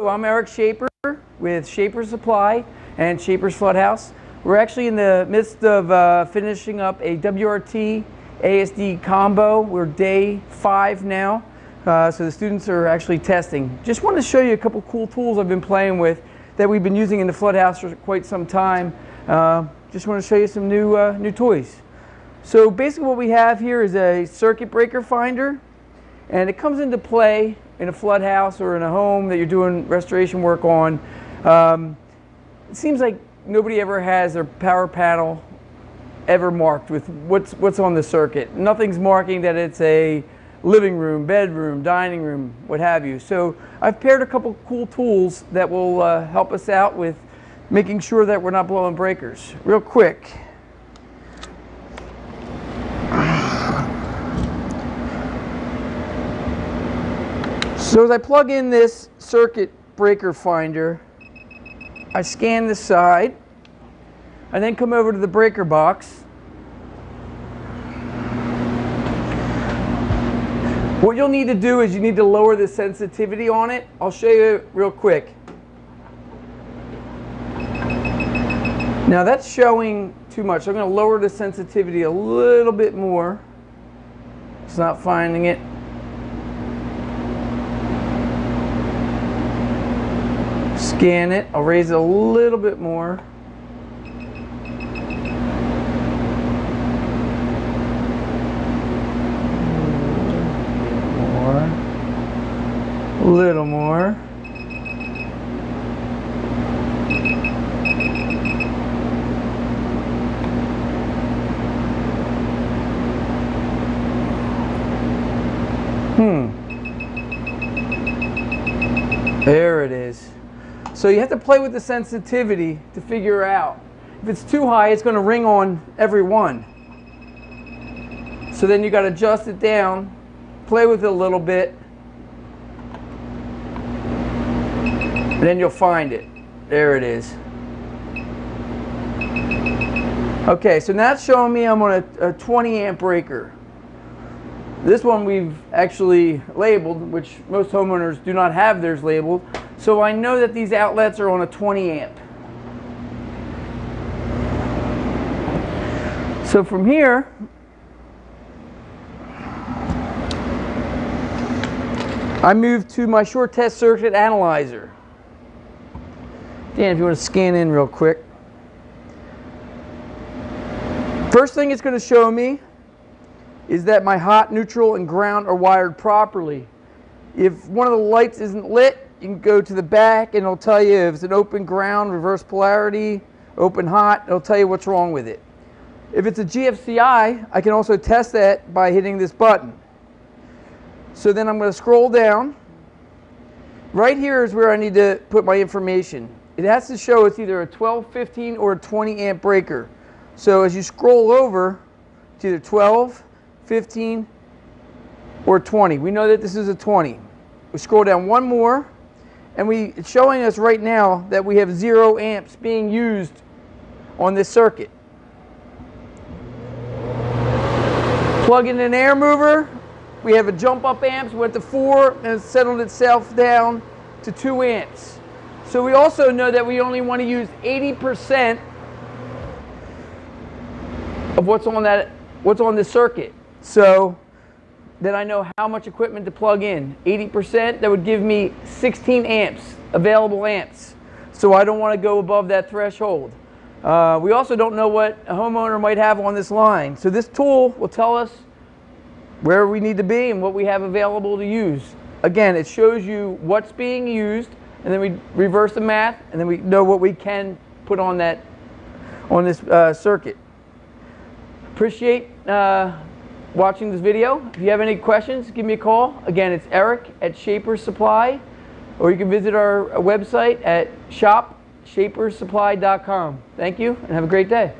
I'm Eric Schaper with Schaper Supply and Schaper's Flood House. We're actually in the midst of finishing up a WRT ASD combo. We're day 5 now, so the students are actually testing. Just wanted to show you a couple cool tools I've been playing with that we've been using in the flood house for quite some time. Just want to show you some new toys. So basically what we have here is a circuit breaker finder, and it comes into play in a flood house or in a home that you're doing restoration work on. It seems like nobody ever has their power panel ever marked with what's on the circuit. Nothing's marking that it's a living room, bedroom, dining room, what have you. So I've paired a couple cool tools that will help us out with making sure that we're not blowing breakers. Real quick. So as I plug in this circuit breaker finder, I scan the side. I then come over to the breaker box. What you'll need to do is you need to lower the sensitivity on it. I'll show you real quick. Now that's showing too much. So I'm going to lower the sensitivity a little bit more. It's not finding it. Scan it. I'll raise it a little bit more. A little more. There it is. So you have to play with the sensitivity to figure out. If it's too high, it's going to ring on every one. So then you got to adjust it down, play with it a little bit, and then you'll find it. There it is. Okay, so now it's showing me I'm on a 20 amp breaker. This one we've actually labeled, which most homeowners do not have theirs labeled. So I know that these outlets are on a 20 amp. So from here, I move to my short test circuit analyzer. Dan, if you want to scan in real quick. First thing it's going to show me is that my hot, neutral, and ground are wired properly. If one of the lights isn't lit, you can go to the back and it'll tell you if it's an open ground, reverse polarity, open hot, it'll tell you what's wrong with it. If it's a GFCI, I can also test that by hitting this button. So then I'm going to scroll down. Right here is where I need to put my information. It has to show it's either a 12, 15, or a 20 amp breaker. So as you scroll over, it's either 12, 15, or 20. We know that this is a 20. We scroll down one more, and it's showing us right now that we have 0 amps being used on this circuit. Plug in an air mover. We have a jump up amps, went to 4, and it settled itself down to 2 amps. So we also know that we only want to use 80% of what's on this circuit. So then I know how much equipment to plug in. 80%, that would give me 16 amps, available amps. So I don't want to go above that threshold. We also don't know what a homeowner might have on this line. So this tool will tell us where we need to be and what we have available to use. Again, it shows you what's being used, and then we reverse the math, and then we know what we can put on this circuit. Appreciate watching this video. If you have any questions, give me a call. Again, it's Eric at Schaper Supply, or you can visit our website at shop.schapersupply.com. Thank you, and have a great day.